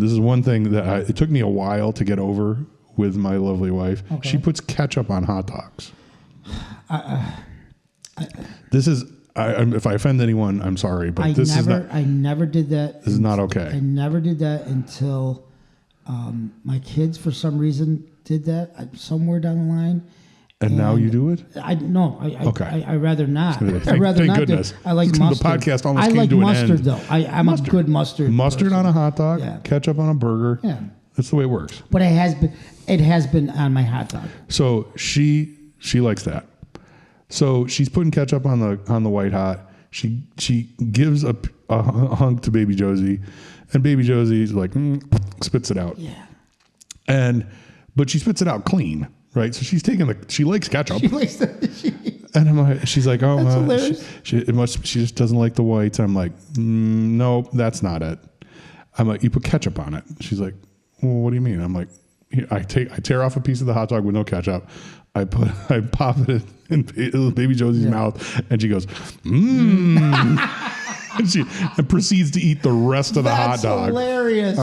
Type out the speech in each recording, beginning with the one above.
this is one thing that it took me a while to get over with my lovely wife. Okay. She puts ketchup on hot dogs. This is, if I offend anyone, I'm sorry, but I never did that. This is not okay. I never did that until my kids, for some reason, did that somewhere down the line. And now you do it? I'd rather not. I'd rather not. Goodness. I like mustard. The podcast almost came to an end. I like mustard, though. I'm a good mustard. Mustard person. on a hot dog, yeah. Ketchup on a burger. Yeah. That's the way it works. But it has been on my hot dog. So she likes that. So she's putting ketchup on the white hot. She gives a hunk to baby Josie, and baby Josie's like spits it out. Yeah. But she spits it out clean, right? So she's taking she likes ketchup. She likes and I'm like, she's like, oh, she just doesn't like the whites. I'm like, no, that's not it. I'm like, you put ketchup on it. She's like, well, what do you mean? I'm like, I tear off a piece of the hot dog with no ketchup. I pop it in baby Josie's mouth, and she goes, and she proceeds to eat the rest of the hot dog. That's hilarious.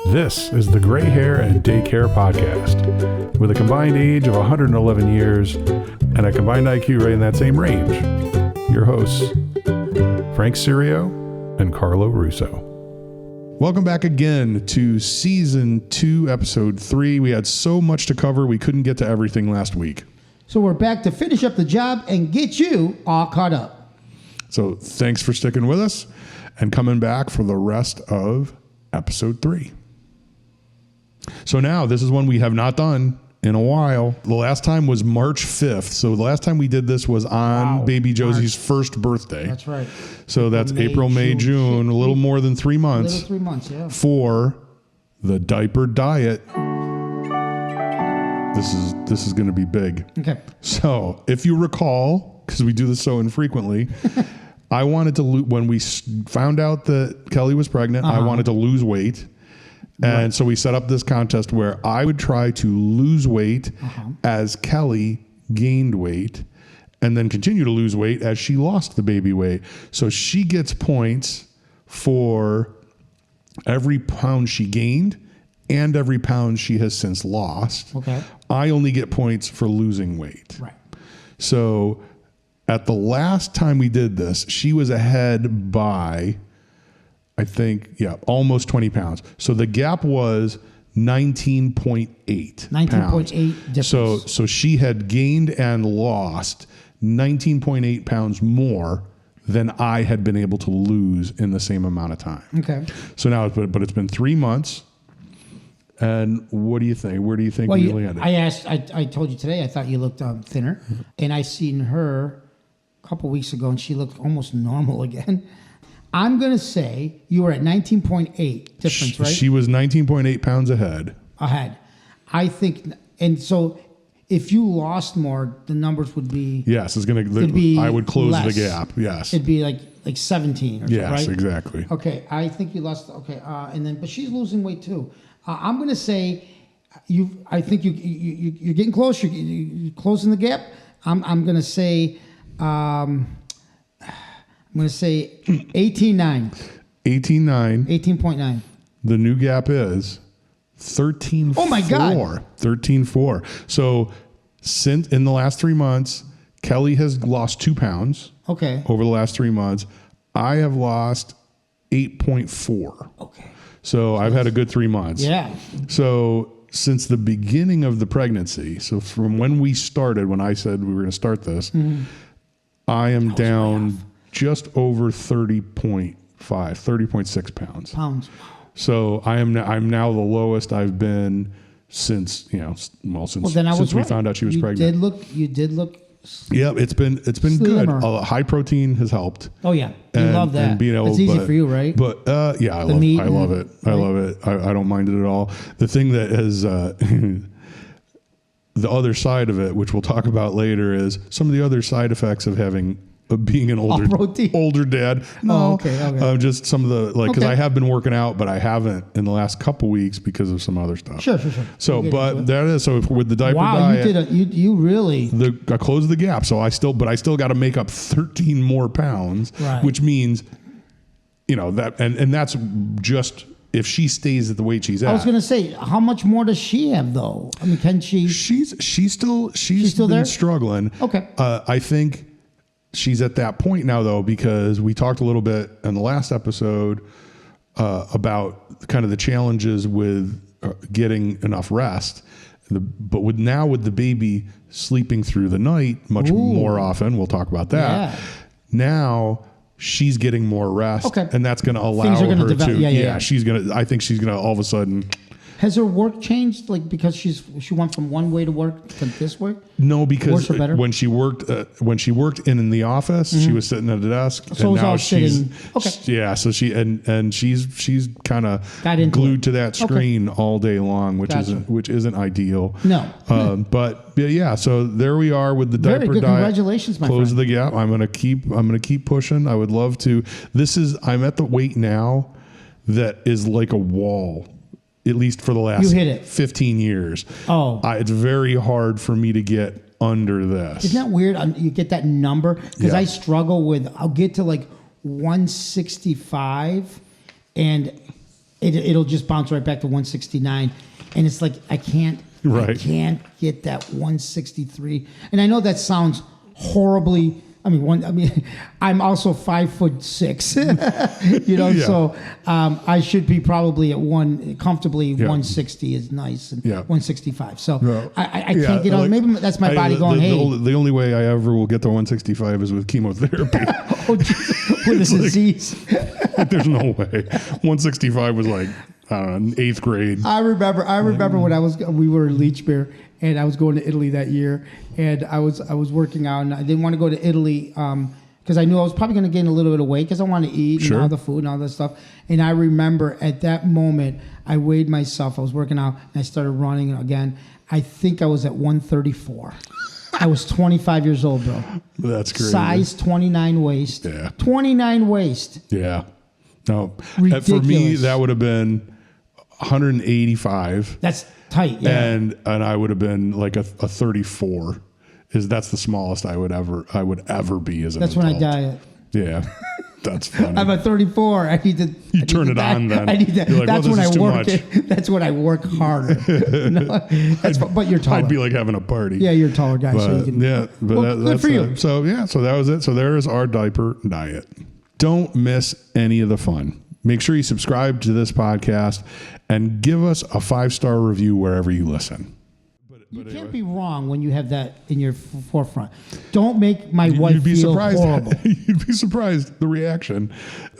This is the Gray Hair and Daycare podcast, with a combined age of 111 years and a combined IQ right in that same range. Your hosts, Frank Sirio and Carlo Russo. Welcome back again to Season 2, Episode 3. We had so much to cover, we couldn't get to everything last week. So we're back to finish up the job and get you all caught up. So thanks for sticking with us and coming back for the rest of Episode 3. So now, this is one we have not done in a while. The last time was March 5th. So the last time we did this was on baby Josie's first birthday. That's right. So that's April, May, June, a little more than 3 months. A little 3 months, yeah. For the Diaper Diet. This is going to be big. Okay. So if you recall, because we do this so infrequently, I wanted to when we found out that Kelly was pregnant, I wanted to lose weight. And so we set up this contest where I would try to lose weight as Kelly gained weight, and then continue to lose weight as she lost the baby weight. So she gets points for every pound she gained and every pound she has since lost. Okay. I only get points for losing weight. Right. So at the last time we did this, she was ahead by, I think, almost 20 pounds. So the gap was 19.8 19.8 difference. So she had gained and lost 19.8 pounds more than I had been able to lose in the same amount of time. Okay. So now, but it's been 3 months. And what do you think? Where do you think we landed? I told you today, I thought you looked thinner. And I seen her a couple weeks ago, and she looked almost normal again. I'm going to say you were at 19.8 difference, right? She was 19.8 pounds ahead. I think, and so if you lost more, the numbers would be... Yes, I would close less. the gap, yes. It'd be like 17 or something, right? Yes, exactly. Okay, I think you lost, but she's losing weight too. I'm going to say, I think you're getting close, you're closing the gap. I'm going to say... I'm going to say 18.9. 18.9. 18.9. The new gap is 13.4. Oh my God. 13.4. So since in the last 3 months, Kelly has lost 2 pounds. Okay. Over the last 3 months. I have lost 8.4. Okay. So I've had a good 3 months. Yeah. So since the beginning of the pregnancy, so from when we started, when I said we were going to start this, I am down just over 30.5, 30.6 pounds. So I'm now the lowest I've been since we found out she was pregnant. You did look. Yeah, it's been slimmer. Good. High protein has helped. Oh yeah, you love that. It's easy for you, right? But I love it. I love it. I don't mind it at all. The thing that is the other side of it, which we'll talk about later, is some of the other side effects of having being an older dad. No, okay. Just some of the because I have been working out, but I haven't in the last couple weeks because of some other stuff. Sure. So, but that is so with the diaper diet. You really. I closed the gap. So I still got to make up 13 more pounds, which means, that and that's just if she stays at the weight she's at. I was going to say, how much more does she have though? I mean, can she? She's still been there? struggling. Okay. I think. She's at that point now, though, because we talked a little bit in the last episode about kind of the challenges with getting enough rest. But with the baby sleeping through the night much more often, we'll talk about that. Yeah. Now she's getting more rest, and that's going to allow her to. I think she's going to all of a sudden. Has her work changed, because she went from one way to work to this way? No, because when she worked in the office, she was sitting at a desk, so and now she's sitting. Yeah, so she's kind of glued to that screen all day long, which isn't ideal. No, but yeah, so there we are with the diaper very good. diet. Congratulations, my Close friend. the gap. I'm gonna keep pushing. I would love to. I'm at the weight now that is like a wall. At least for the last 15 years. It's very hard for me to get under this. Isn't that weird? You get that number? Because I struggle with, I'll get to 165 and it'll just bounce right back to 169. And it's like, I can't get that 163. And I know that sounds horribly. I'm also 5'6", so I should be probably at comfortably 160 is nice, and 165. So I can't get on. Maybe that's my body going, the only way I ever will get to 165 is with chemotherapy. With a disease. There's no way. 165 was I don't know, 8th grade. I remember when we were in Leechbeer, and I was going to Italy that year, and I was working out, and I didn't want to go to Italy because I knew I was probably going to gain a little bit of weight because I wanted to eat and all the food and all that stuff. And I remember at that moment, I weighed myself. I was working out, and I started running again. I think I was at 134. I was 25 years old, bro. That's crazy. Size 29 waist. Yeah. 29 waist. Yeah. No. Ridiculous. For me, that would have been 185. That's tight, yeah. And I would have been like a 34. That's the smallest I would ever be as an adult. That's when I diet. Yeah. That's funny. I'm at 34. I need to. You turn it on then. I need that. That's when I work. That's when I work harder. But you're taller. I'd be like having a party. Yeah, you're a taller guy. But, so you can, that's for you. So that was it. So there is our diaper diet. Don't miss any of the fun. Make sure you subscribe to this podcast and give us a 5-star review wherever you listen. You can't be wrong when you have that in your forefront. Don't make my wife feel horrible. You'd be surprised the reaction.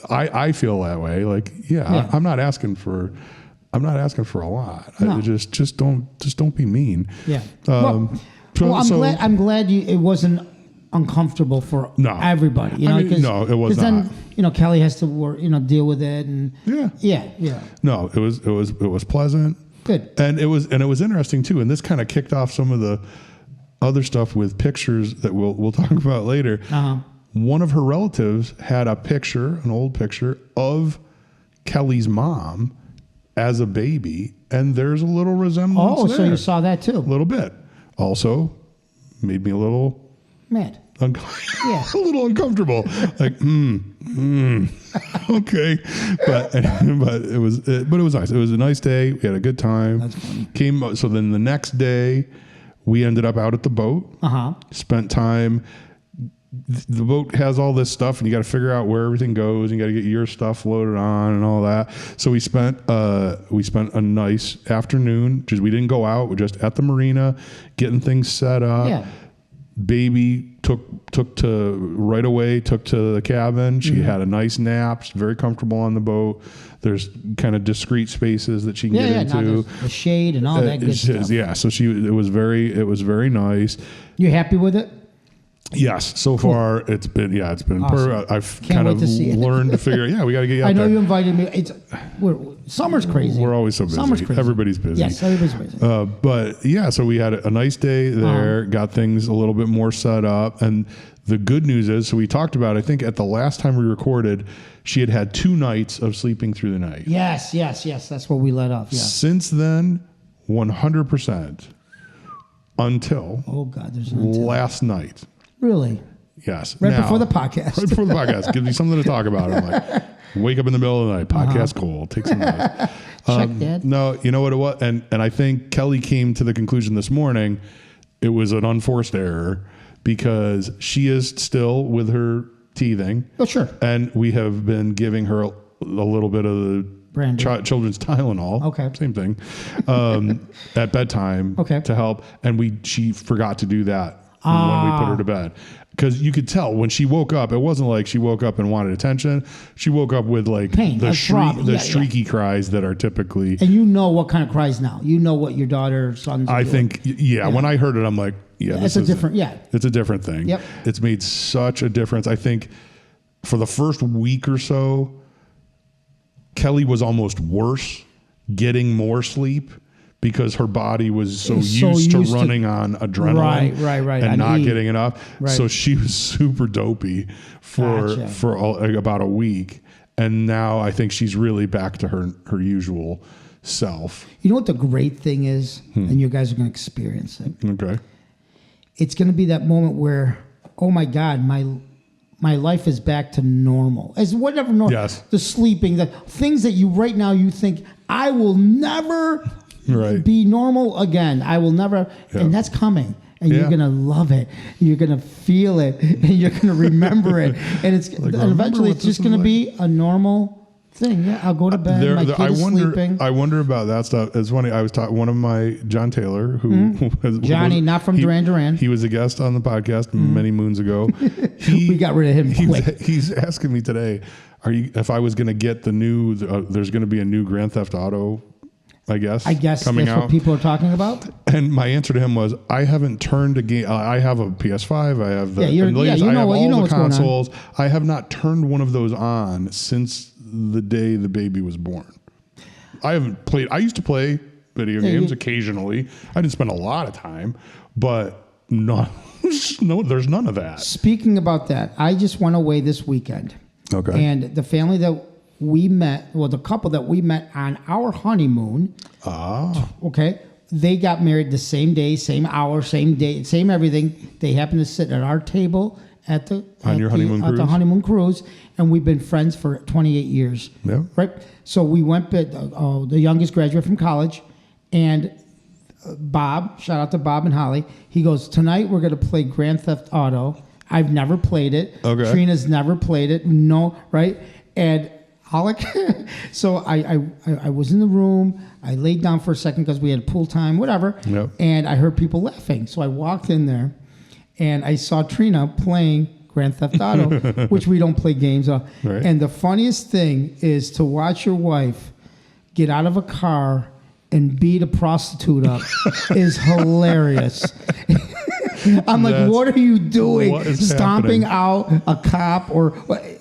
I feel that way. I'm not asking for a lot. No. Just don't be mean. Yeah. I'm glad it wasn't uncomfortable for everybody. No, it was not. Then Kelly has to work, deal with it, and yeah. No, it was pleasant. Good. And it was interesting too. And this kind of kicked off some of the other stuff with pictures that we'll talk about later. Uh-huh. One of her relatives had an old picture of Kelly's mom as a baby, and there's a little resemblance. Oh, so you saw that too? A little bit. Also, made me a little mad. A little uncomfortable. Okay, but it was nice. It was a nice day. We had a good time. That's funny. So then the next day, we ended up out at the boat. Spent time. The boat has all this stuff, and you got to figure out where everything goes. And you got to get your stuff loaded on and all that. So we spent a nice afternoon. Because we didn't go out. We're just at the marina, getting things set up. Yeah. Baby took to the cabin. She had a nice nap. She's very comfortable on the boat. There's kind of discreet spaces that she can get into. The shade and all that good stuff. Yeah, so it was very nice. You happy with it? Yes, so far it's been Awesome. I've Can't kind wait of to see it. learned to figure. Yeah, we got to get you out I know there. you invited me. Summer's crazy. We're always so busy. Summer's crazy. Everybody's busy. Yes, everybody's busy. But yeah, so we had a nice day there. Got things a little bit more set up, and the good news is, so we talked about. I think at the last time we recorded, she had 2 nights of sleeping through the night. Yes. That's what we let off. Yeah. Since then, 100% until Oh God, there's an until. last night. Really? Yes. Right Now, before the podcast. Right before the podcast. Gives me something to talk about. I'm like, wake up in the middle of the night, podcast cold, take some notes. Check Dad. No, you know what it was? And I think Kelly came to the conclusion this morning it was an unforced error because she is still with her teething. Oh, sure. And we have been giving her a little bit of the children's Tylenol. Okay. Same thing. At bedtime. Okay. To help. And she forgot to do that when we put her to bed. Because you could tell when she woke up, it wasn't like she woke up and wanted attention. She woke up with like pain, the streaky cries that are typically. And you know what kind of cries now. You know what your daughter, son's I doing. think, when I heard it, I'm like, it's a different, It's a different thing. Yep. It's made such a difference. I think for the first week or so, Kelly was almost worse getting more sleep because her body was so used to running on adrenaline right, and not E. getting enough. Right. So she was super dopey for about a week. And now I think she's really back to her usual self. You know what the great thing is? And you guys are going to experience it. Okay. It's going to be that moment where, oh my God, my life is back to normal. As whatever normal. Yes. The sleeping, the things that you right now you think, I will never be normal again. I will never, and that's coming. And you're going to love it. You're going to feel it. And you're going to remember it. And it's and eventually it's just going to be a normal thing. Yeah, I'll go to bed. My kid is sleeping. I wonder about that stuff. It's funny. I was talking one of my John Taylor, who Johnny, not from Duran Duran. He was a guest on the podcast many moons ago. We got rid of him quick. He's asking me today, if I was going to get the new? There's going to be a new Grand Theft Auto. I guess coming that's out. What people are talking about. And my answer to him was, I haven't turned a game. I have a PS5. I have the I have all the consoles. I have not turned one of those on since the day the baby was born. I haven't played. I used to play video games occasionally. I didn't spend a lot of time, but no, there's none of that. Speaking about that, I just went away this weekend. Okay. And the family that we met, the couple that we met on our honeymoon. Okay. They got married the same day, same hour, same day, same everything. They happened to sit at our table at the honeymoon cruise, and we've been friends for 28 years. Yeah. Right. So we went. The youngest graduate from college, and Bob. Shout out to Bob and Holly. He goes, tonight we're going to play Grand Theft Auto. I've never played it. Okay. Trina's never played it. No. Right. And so I was in the room. I laid down for a second because we had pool time, whatever. Yep. And I heard people laughing. So I walked in there, and I saw Trina playing Grand Theft Auto, which we don't play games on. Right. And the funniest thing is to watch your wife get out of a car and beat a prostitute up is hilarious. I'm like, what are you doing? Stomping out a cop?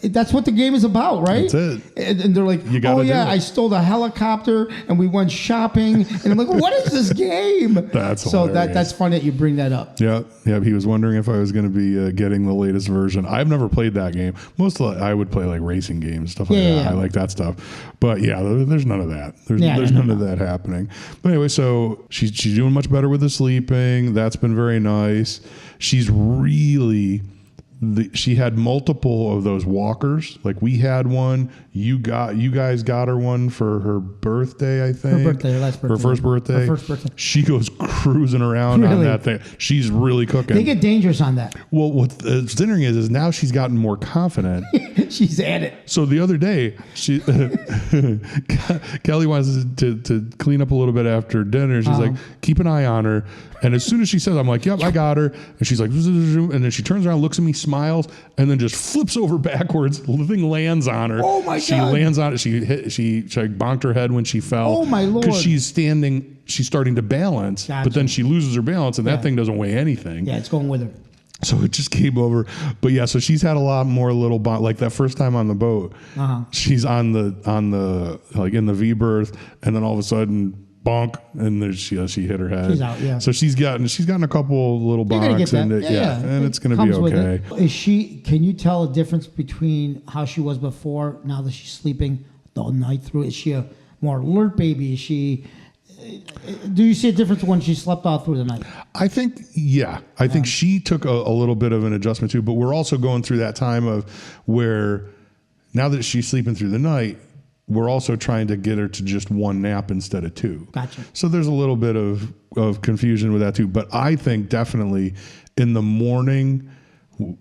That's what the game is about, right? That's it. And they're like, I stole the helicopter and we went shopping. And I'm like, what is this game? That's hilarious. That's funny that you bring that up. Yeah. He was wondering if I was going to be getting the latest version. I've never played that game. I would play like racing games, stuff like that. Yeah. I like that stuff. But there's none of that. There's none of that happening. But anyway, so she's doing much better with the sleeping. That's been very nice. She's really she had multiple of those walkers. Like we had one. You guys got her one for her birthday, I think. Her first birthday. She goes cruising around on that thing. She's really cooking. They get dangerous on that. Well, what's interesting is now she's gotten more confident. She's at it. So the other day, Kelly wants to clean up a little bit after dinner. She's like, keep an eye on her. And as soon as she says, I'm like, yep, I got her. And she's like, and then she turns around, looks at me, smiles, and then just flips over backwards. The thing lands on her. Oh my God. She lands on it. She bonked her head when she fell. Oh my Lord. Because she's starting to balance, but then she loses her balance, and that thing doesn't weigh anything. Yeah, it's going with her. So it just came over. But yeah, so she's had a lot more little like that first time on the boat, she's on the like in the V berth, and then all of a sudden bonk, and there she hit her head. She's out, yeah. So she's gotten a couple little bonks, and and it's gonna be okay. Can you tell a difference between how she was before, now that she's sleeping the night through? Is she a more alert baby? Is she? Do you see a difference when she slept all through the night? I think, I think she took a little bit of an adjustment too, but we're also going through that time of where now that she's sleeping through the night, we're also trying to get her to just one nap instead of two. Gotcha. So there's a little bit of confusion with that too, but I think definitely in the morning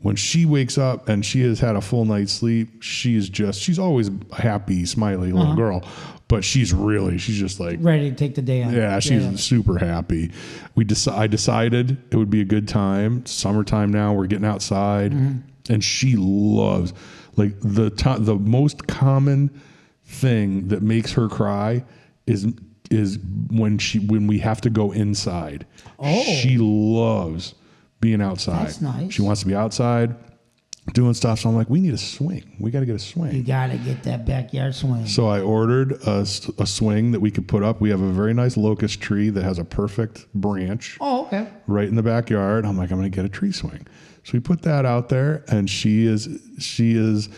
when she wakes up and she has had a full night's sleep, she's always a happy, smiley little girl. But she's just like ready to take the day out. Yeah, she's super happy. I decided it would be a good time. Summertime now, we're getting outside, and she loves like the most common thing that makes her cry is when we have to go inside. Oh, she loves being outside. That's nice. She wants to be outside doing stuff. So I'm like, we need a swing. We got to get a swing. You got to get that backyard swing. So I ordered a swing that we could put up. We have a very nice locust tree that has a perfect branch. Oh, okay. Right in the backyard. I'm like, I'm going to get a tree swing. So we put that out there, and the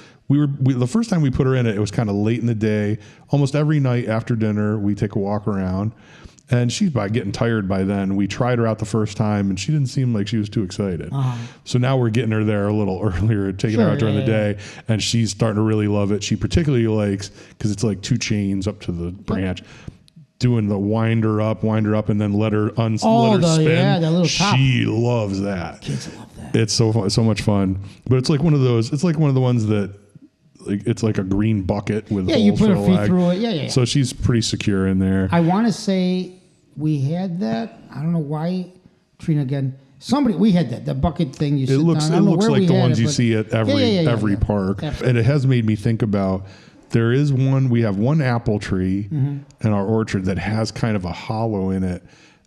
first time we put her in it was kind of late in the day. Almost every night after dinner, we take a walk around. And she's getting tired by then. We tried her out the first time, and she didn't seem like she was too excited. So now we're getting her there a little earlier, taking her out during the day, and she's starting to really love it. She particularly likes, because it's like 2 chains up to the branch, doing the wind her up, and then let her spin. Yeah, that little top. She loves that. Kids love that. It's so fun, so much fun. But it's like one of those. It's like one of the ones that. It's like a green bucket with holes you put for her the feet leg. through it. Yeah. So she's pretty secure in there. I want to say we had that. I don't know why, Trina, again. We had that, the bucket thing. It looks like the ones you see at every park. Absolutely. And it has made me think about, we have one apple tree in our orchard that has kind of a hollow in it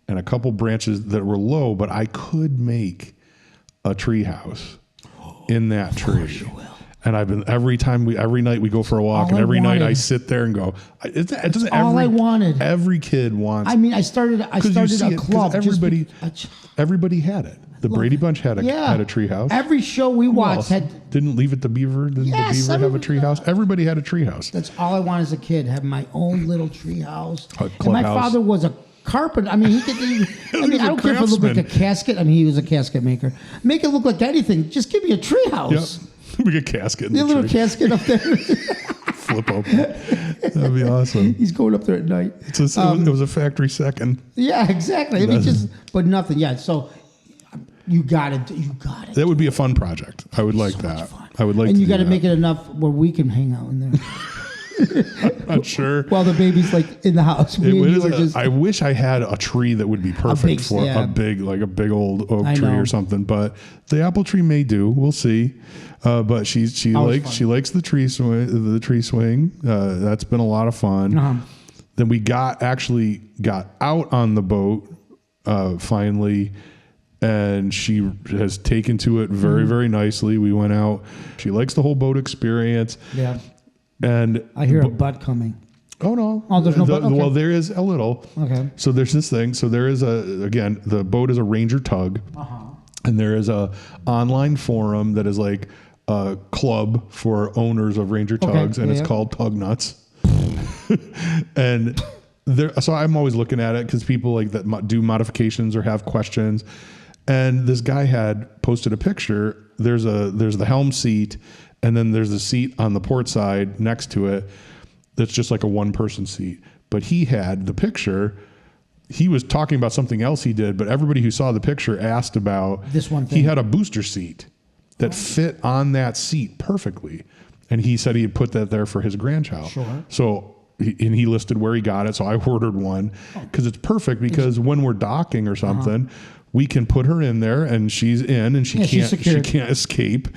and a couple branches that were low, but I could make a treehouse in that tree. Of course you will. And every night we go for a walk, and every night I sit there and go, all I wanted. Every kid wants. I mean, I started a club. Everybody had it. The Brady Bunch had a tree house. Every show we watched didn't Leave It to Beaver. Didn't the Beaver have a tree house? Everybody had a tree house. That's all I wanted as a kid. Have my own little tree house. And my father was a carpenter. I mean, he could. I don't care if it looked like a casket. I mean, he was a casket maker. Make it look like anything. Just give me a tree house. Yep. We get a casket in the little tree. Casket up there. Flip open. That'd be awesome. He's going up there at night. It was a factory second. Yeah, exactly. I mean, but nothing. Yeah, so you got it. That would be a fun project. I would like that. I would like. And you got to make it enough where we can hang out in there. I'm not sure. While the baby's like in the house. I wish I had a tree that would be perfect for a big old oak tree or something. But the apple tree may do. We'll see. But she likes the tree swing. That's been a lot of fun. Then we got out on the boat finally, and she has taken to it very, very nicely. We went out. She likes the whole boat experience. Yeah. And I hear a butt coming. Oh no! Oh, there's no butt. Okay. Well, there is a little. Okay. So there's this thing. So there is the boat is a Ranger tug, and there is a online forum that is like a club for owners of Ranger tugs, and it's called Tug Nuts. And so I'm always looking at it because people like that do modifications or have questions. And this guy had posted a picture. There's the helm seat, and then there's a seat on the port side next to it that's just like a one-person seat. But he had the picture. He was talking about something else he did, but everybody who saw the picture asked about this one thing. He had a booster seat that fit on that seat perfectly. And he said he had put that there for his grandchild. Sure. So he listed where he got it. So I ordered one because it's perfect because when we're docking or something, we can put her in there and she's in and she can't escape.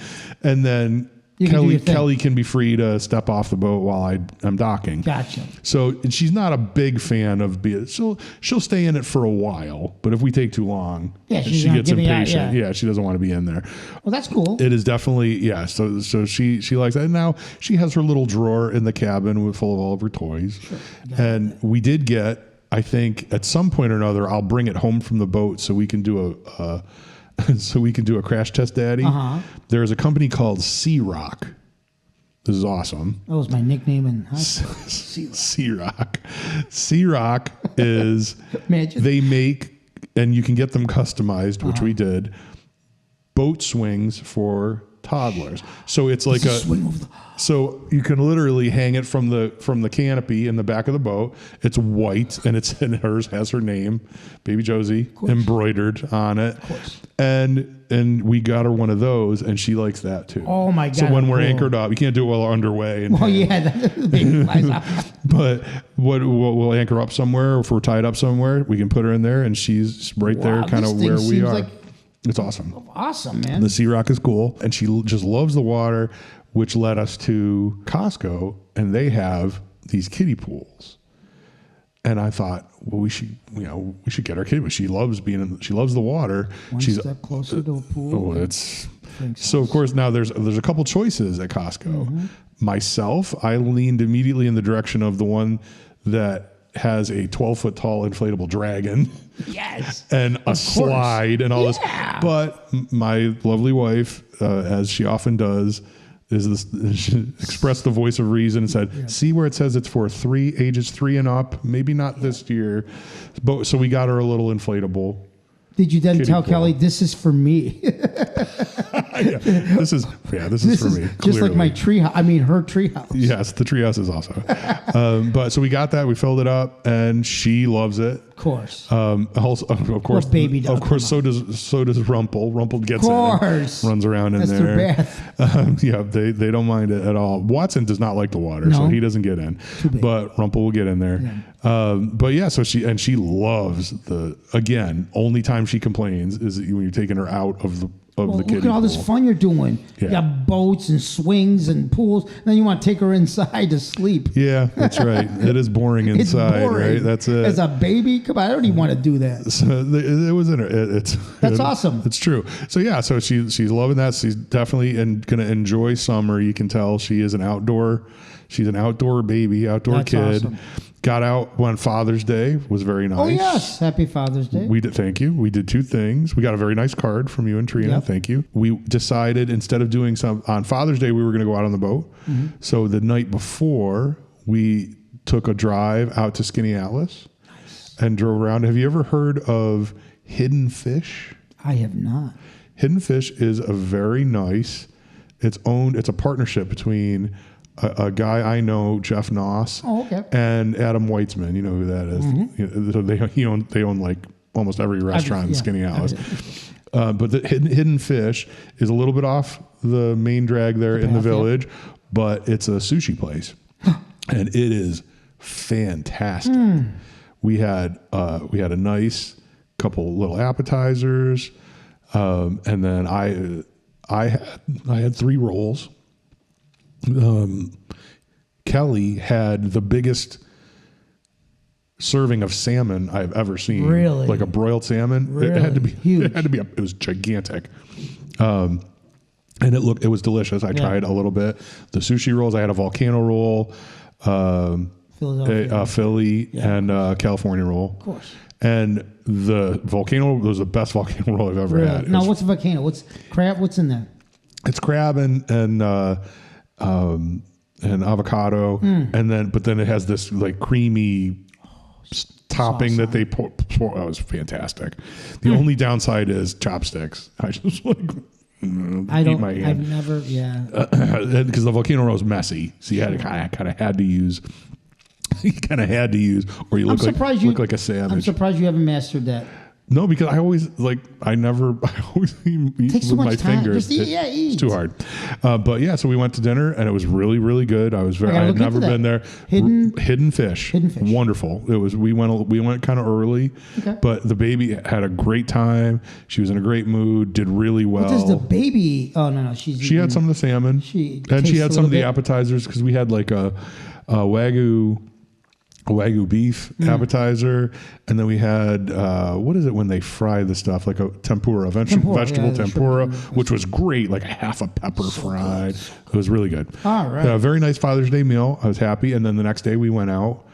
And then Kelly can be free to step off the boat while I'm docking. Gotcha. So, and she's not a big fan of being. She'll stay in it for a while, but if we take too long, she gets impatient. Yeah, she doesn't want to be in there. Well, that's cool. It is definitely So she likes that. And now she has her little drawer in the cabin full of all of her toys. Sure. And we did get, I think, at some point or another, I'll bring it home from the boat so we can do a crash test daddy. There's a company called Sea Rock. This is awesome. That was my nickname in high school. Sea Rock. Sea Rock is they make, and you can get them customized, which we did, boat swings for toddlers. So it's like so you can literally hang it from the canopy in the back of the boat. It's white and hers has her name, Baby Josie, embroidered on it. Of course. And we got her one of those, and she likes that too. Oh my God! So when we're anchored up, you can't do it while we're underway. The baby flies out. But we'll anchor up somewhere. If we're tied up somewhere, we can put her in there, and she's right there, kind of where we are. It's awesome. Awesome, man. The Sea Rock is cool, and she just loves the water, which led us to Costco, and they have these kiddie pools. And I thought, well, we should get our kid. She loves she loves the water. She's step closer to a pool. So of course now there's a couple choices at Costco. Myself, I leaned immediately in the direction of the one that has a 12-foot tall inflatable dragon. Yes. And a slide and all this. But my lovely wife, as she often does, she expressed the voice of reason and said, see where it says it's for ages 3 and up, maybe not this year. But so we got her a little inflatable. Did you then tell Kelly, this is for me? This is for me. Just clearly. like my treehouse. I mean, her treehouse. Yes, the treehouse is also. But so we got that. We filled it up, and she loves it. Of course. Also, of course, well, baby does. Of course, so does Rumple. Rumple gets in, runs around in there. That's their bath. They don't mind it at all. Watson does not like the water, so he doesn't get in. But Rumple will get in there. Yeah. But yeah, so she loves only time she complains is when you're taking her out of the kiddie look at all this fun you're doing. Yeah. You got boats and swings and pools. And then you want to take her inside to sleep. Yeah, that's right. It is boring inside, right? That's it. As a baby, come on, I don't even want to do that. So it was that's awesome. It's true. So yeah, so she's loving that. She's definitely going to enjoy summer. You can tell she is an outdoor. She's an outdoor baby, outdoor kid. Awesome. Got out on Father's Day, was very nice. Oh yes, happy Father's Day. Thank you. We did 2 things. We got a very nice card from you and Trina. Yep. Thank you. We decided instead of doing on Father's Day, we were going to go out on the boat. So the night before, we took a drive out to Skinny Atlas and drove around. Have you ever heard of Hidden Fish? I have not. Hidden Fish is a very nice. It's a partnership between a guy I know, Jeff Noss, and Adam Weitzman. You know who that is. You know, they own like almost every restaurant in Skinny Atlas. But the Hidden Fish is a little bit off the main drag there in the village, but it's a sushi place, and it is fantastic. We had a nice couple little appetizers, and then I had 3 rolls. Kelly had the biggest serving of salmon I've ever seen. Really? Like a broiled salmon. Really? It had to be huge. It was gigantic. And it was delicious. I tried a little bit. The sushi rolls, I had a volcano roll, Philly, and California roll. Of course. And the volcano was the best volcano roll I've ever had. Now, what's a volcano? What's crab? What's in there? It's crab and avocado, but then it has this like creamy topping that they pour. Oh, it was fantastic. The only downside is chopsticks. I just like eat my hand. I've never, because the volcano roll is messy, so you kind of had to use. You kind of had to use, or you look like a savage. I'm surprised you haven't mastered that. No, because I always I always eat Takes too with much my time. fingers. Just eat, It's too hard. But yeah, so we went to dinner and it was really, really good. I had never been there. Hidden Fish. Wonderful. It was. We went kind of early, but the baby had a great time. She was in a great mood. Did really well. What does the baby? Oh no, she had some of the salmon. She had some of the appetizers because we had like a Wagyu beef appetizer, and then we had what is it when they fry the stuff, like a tempura, vegetable tempura, which was great, like a half a pepper fried. It was really good. All right. Very nice Father's Day meal. I was happy. And then the next day we went out,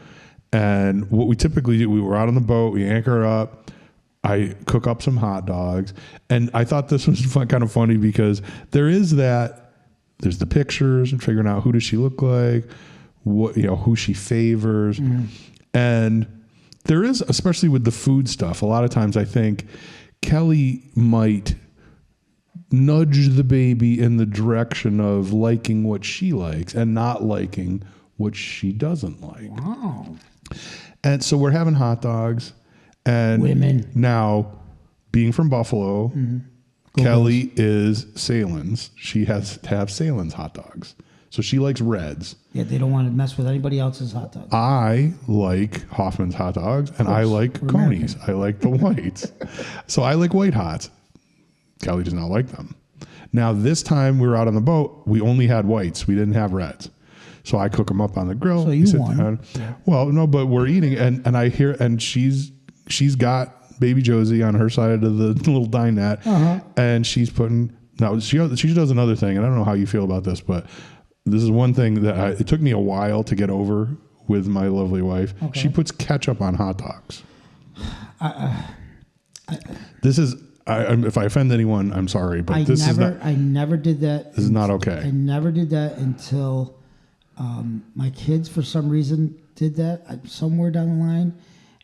and what we typically do, we were out on the boat, we anchor up, I cook up some hot dogs, and I thought this was kind of funny because there's the pictures and figuring out who does she look like, what, who she favors. And there is, especially with the food stuff, a lot of times I think Kelly might nudge the baby in the direction of liking what she likes and not liking what she doesn't like. Wow. And so we're having hot dogs, and women. Now, being from Buffalo, Kelly is Salen's. She has to have Salen's hot dogs. So she likes reds. Yeah, they don't want to mess with anybody else's hot dogs. I like Hoffman's hot dogs, and I like Coney's. I like the whites. So I like white hots. Kelly does not like them. Now, this time we were out on the boat, we only had whites. We didn't have reds. So I cook them up on the grill. So you won. Yeah. Well, no, but we're eating, and I hear, and she's got baby Josie on her side of the little dinette, and she's putting, now she does another thing, and I don't know how you feel about this, but this is one thing that it took me a while to get over with my lovely wife. Okay. She puts ketchup on hot dogs. This is, if I offend anyone, I'm sorry, but I never did that. This is not okay. I never did that until my kids, for some reason, did that somewhere down the line.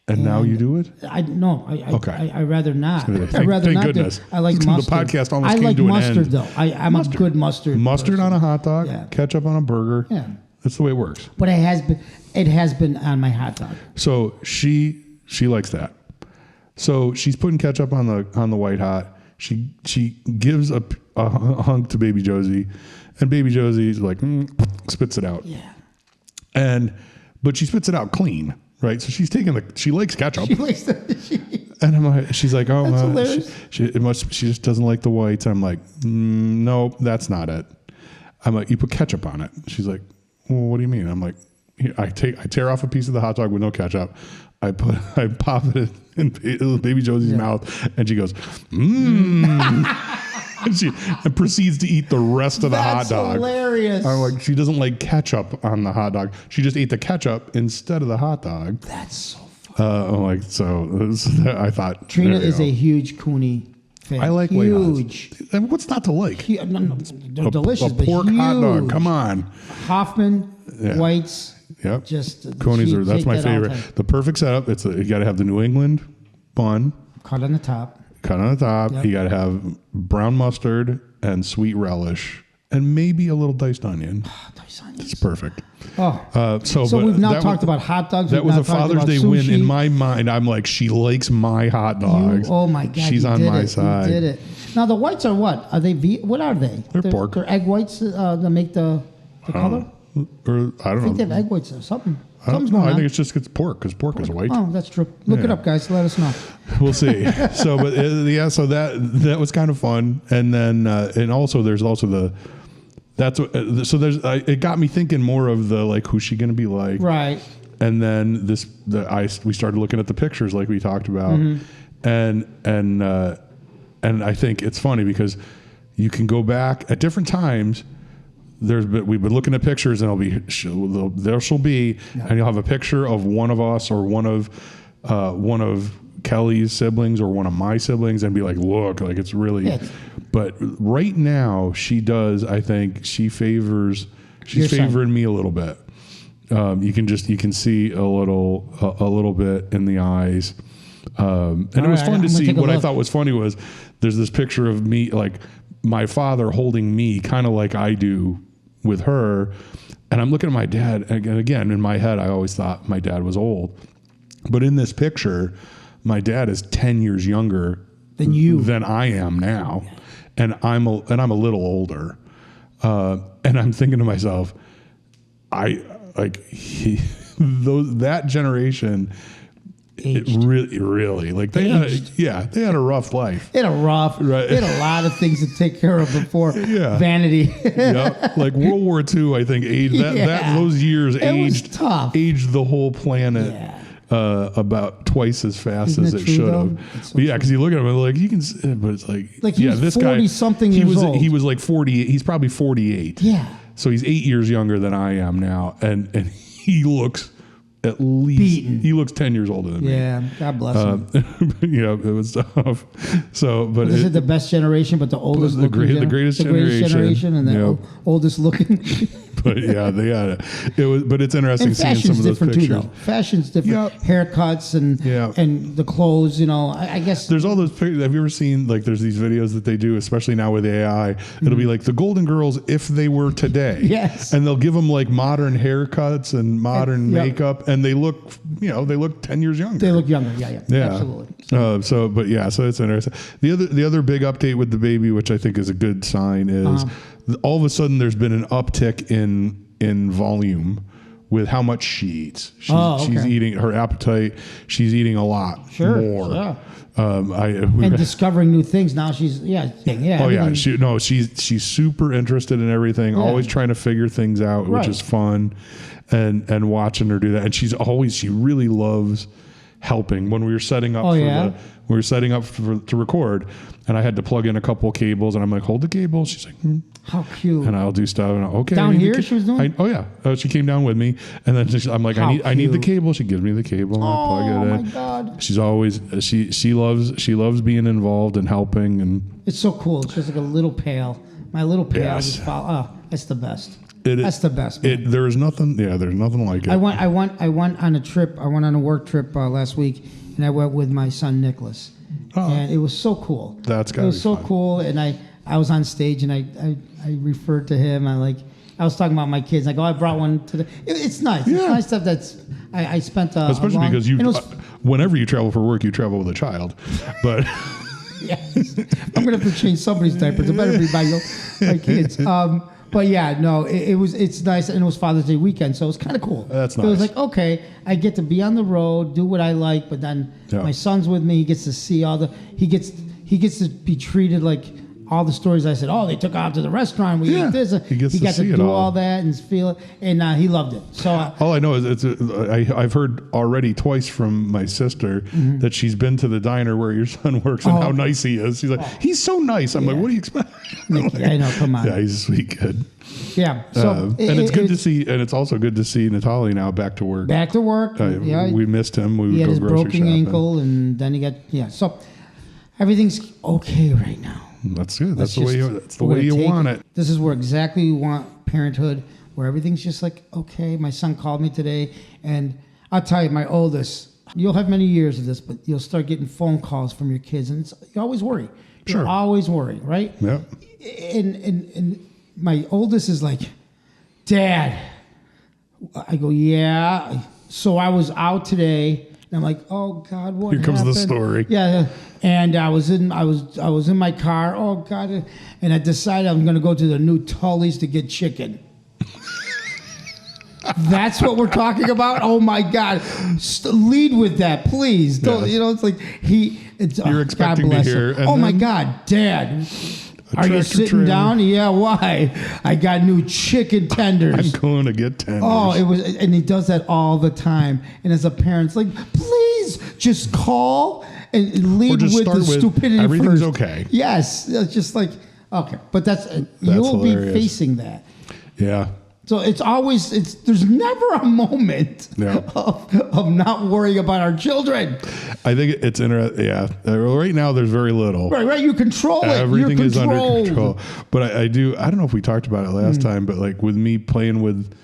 And now you do it? I'd rather not. I'd rather thank not. Goodness. I like mustard. The podcast almost came to an end. I like mustard, though. I'm a good mustard. Mustard person. on a hot dog, ketchup on a burger. Yeah. That's the way it works. But it has been on my hot dog. So she likes that. So she's putting ketchup on the white hot. She gives a hunk to baby Josie, and baby Josie's like spits it out. Yeah. But she spits it out clean. Right, so she's taking she likes ketchup. She likes and I'm like, she's like, oh, she just doesn't like the whites. I'm like, no, that's not it. I'm like, you put ketchup on it. She's like, well, what do you mean? I'm like, I tear off a piece of the hot dog with no ketchup. I pop it in baby Josie's mouth, and she goes, and she proceeds to eat the rest of the hot dog. That's hilarious. I'm like, she doesn't like ketchup on the hot dog. She just ate the ketchup instead of the hot dog. That's so funny. I'm like, I thought. Trina is a huge Cooney fan. I like huge. White hots. What's not to like? They're delicious. A pork hot dog. Come on. Hoffman, whites. Yep. Just Coney's that's my favorite. The perfect setup. You got to have the New England bun. Cut on the top. Yep. You got to have brown mustard and sweet relish, and maybe a little diced onion. Diced onions. It's perfect. So we've now talked about hot dogs. That was a Father's Day win in my mind. I'm like, she likes my hot dogs. Oh my God! She's on my side. You did it. Now the whites are what? Are they? What are they? They're pork. They're egg whites that make the color. Or I don't know. I think they have egg whites or something. I think it's pork because pork is white. Oh, that's true. Look it up, guys. Let us know. We'll see. So that was kind of fun, and then and also there's also it got me thinking more of the like who's she going to be like, right? And then we started looking at the pictures like we talked about, and I think it's funny because you can go back at different times. We've been looking at pictures, and and you'll have a picture of one of us or one of Kelly's siblings or one of my siblings, and be like, look, like it's really. Yeah. But right now, she does. I think she's favoring me a little bit. You can see a little bit in the eyes, and it was fun to see. What I thought was funny was there's this picture of me, like my father holding me, kind of like I do with her, and I'm looking at my dad, and again in my head I always thought my dad was old, but in this picture my dad is 10 years younger than I am now, and I'm a little older, and I'm thinking to myself, that generation. It really like they had a rough life. They had a lot of things to take care of before vanity. Like World War II, I think those years aged the whole planet about twice as fast as it should have. So because you look at him and like you can, but it's like this 40-something years old. He was like 48. He's probably 48. Yeah. So he's 8 years younger than I am now, and he looks. At least beaten. He looks 10 years older than me. Yeah, God bless him. It was tough. So, but is it the best generation, but the oldest looking? The greatest generation, and the oldest looking. But they had it was. But it's interesting seeing some of those pictures. Too, though. Fashion's different. Haircuts and the clothes. I guess there's all those pictures. Have you ever seen like there's these videos that they do, especially now with AI? It'll be like the Golden Girls if they were today. Yes. And they'll give them like modern haircuts and modern makeup. And they look, 10 years younger. They look younger, yeah, absolutely. So it's interesting. The other big update with the baby, which I think is a good sign, is all of a sudden there's been an uptick in volume with how much she eats. She's eating her appetite. She's eating a lot more. Sure. And discovering new things. Now she's she's super interested in everything. Always trying to figure things out, which is fun. And watching her do that, and she really loves helping. When we were setting up to record, and I had to plug in a couple of cables, and I'm like, hold the cable. She's like, how cute. And I'll do stuff. And okay. Down here, she was doing. She came down with me, and then I'm like, I need the cable. She gives me the cable, and I plug it in. Oh my God. She's always she loves being involved and helping, and it's so cool. It's just like a little pail. My little pail. Yes. That's the best. That's the best. There's nothing like it. I went on a trip. I went on a work trip last week, and I went with my son Nicholas, and it was so cool. It was so cool, and I was on stage, and I referred to him. I was talking about my kids. Like, I brought one to it's nice. Yeah. It's nice stuff. I spent especially because whenever you travel for work, you travel with a child, but. Yes. I'm gonna have to change somebody's diapers. It better be my kids. But it's nice, and it was Father's Day weekend, so it was kind of cool. That's nice. It was like, okay, I get to be on the road, do what I like, but then my son's with me. He gets to see he gets to be treated like all the stories I said. Oh, they took out to the restaurant. We ate this. He got to do all that and feel it, and he loved it. So all I know is I've heard already twice from my sister that she's been to the diner where your son works and how nice he is. She's like, he's so nice. I'm like, what do you expect? I know, come on. Yeah, he's a sweet kid. Yeah. So it's good to see, and it's also good to see Natalie now back to work. Back to work. We missed him. He had his broken ankle, and then he got So everything's okay right now. That's good. That's the way you want it. This is where exactly you want parenthood, where everything's just like, okay. My son called me today, and I'll tell you, my oldest, you'll have many years of this, but you'll start getting phone calls from your kids, and you always worry. You're always worry, right? Yeah. And my oldest is like, Dad. I go, yeah. So I was out today. And I'm like, oh God, what happened? Here comes the story. Yeah, and I was in my car. Oh God, and I decided I'm going to go to the new Tully's to get chicken. That's what we're talking about. Oh my God, lead with that, please. Don't, it's like You're expecting to hear. Oh my God, Dad. Are you sitting down? Yeah, why? I got new chicken tenders. I'm going to get tenders. Oh, and he does that all the time. And as a parent, it's like, please just call and lead with the stupidity everything's first. Okay. Yes, it's just like, okay, but you'll hilarious. Be facing that. Yeah. So there's never a moment of not worrying about our children. I think it's interesting. Yeah. Right now, there's very little. Right. You control it. Everything is under control. But I don't know if we talked about it last time, but like with me playing with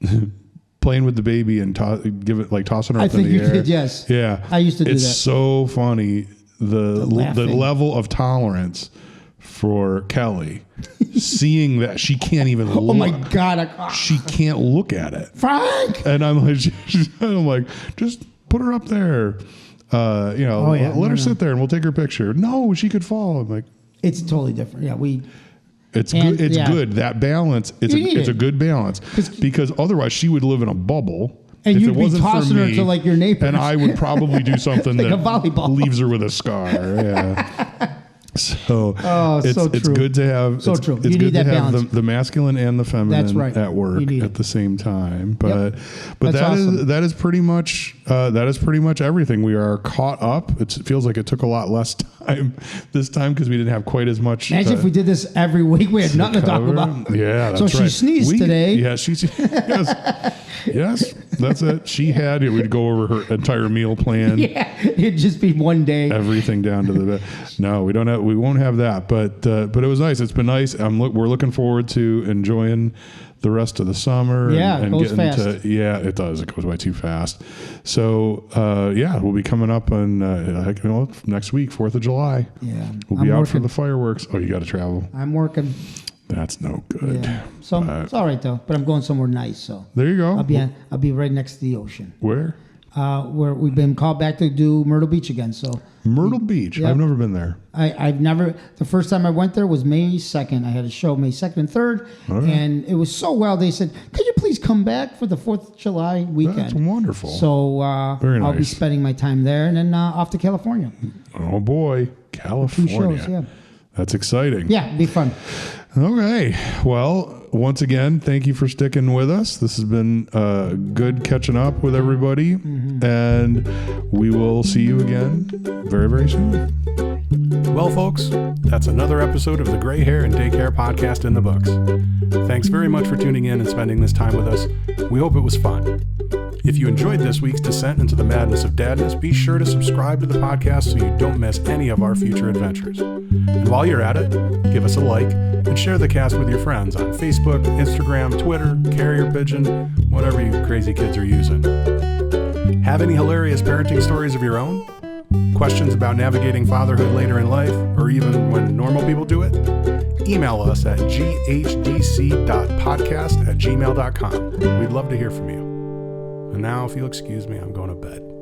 the baby and tossing her up in the air. I think you did, yes. Yeah. I used to do that. It's so funny, the level of tolerance for Kelly, seeing that she can't even look. Oh my God. She can't look at it. Frank! And I'm like, just put her up there. let her sit there and we'll take her picture. No, she could fall. I'm like, it's totally different. Yeah, it's good. It's good. That balance. It's a good balance because otherwise she would live in a bubble. And you'd be tossing her to like your neighbors. And I would probably do something like that leaves her with a scar. Yeah. So it's good to have. So true. It's good to have the masculine and the feminine at work at the same time. But that is pretty much everything. We are caught up. It feels like it took a lot less time this time because we didn't have quite as much. Imagine if we did this every week. We had nothing to talk about. Yeah, that's so she sneezed today. Yeah, yes, that's it. We'd go over her entire meal plan. Yeah, it'd just be one day. Everything down to the bed. No, we won't have that. But it was nice. It's been nice. We're looking forward to enjoying the rest of the summer. Yeah, and it goes fast. It does. It goes by too fast. So we'll be coming up on next week, 4th of July. Yeah, we'll be out for the fireworks. Oh, you got to travel. I'm working. That's no good. Yeah. So it's all right though. But I'm going somewhere nice. So there you go. I'll be right next to the ocean. Where? Where we've been called back to do Myrtle Beach again. So Myrtle Beach. Yep. I've never been there. I've never. The first time I went there was May 2nd. I had a show May 2nd and 3rd, and it was so well. They said, "Could you please come back for the 4th of July weekend?" That's wonderful. So Very nice. I'll be spending my time there, and then off to California. Oh boy, California! 2 shows, yeah. That's exciting. Yeah, it'll be fun. Okay. Well, once again, thank you for sticking with us. This has been good catching up with everybody. Mm-hmm. And we will see you again very, very soon. Well, folks, that's another episode of the Gray Hair and Daycare podcast in the books. Thanks very much for tuning in and spending this time with us. We hope it was fun. If you enjoyed this week's descent into the madness of dadness, be sure to subscribe to the podcast so you don't miss any of our future adventures. And while you're at it, give us a like and share the cast with your friends on Facebook, Instagram, Twitter, Carrier Pigeon, whatever you crazy kids are using. Have any hilarious parenting stories of your own? Questions about navigating fatherhood later in life, or even when normal people do it? Email us at ghdc.podcast@gmail.com. We'd love to hear from you. And now, if you'll excuse me, I'm going to bed.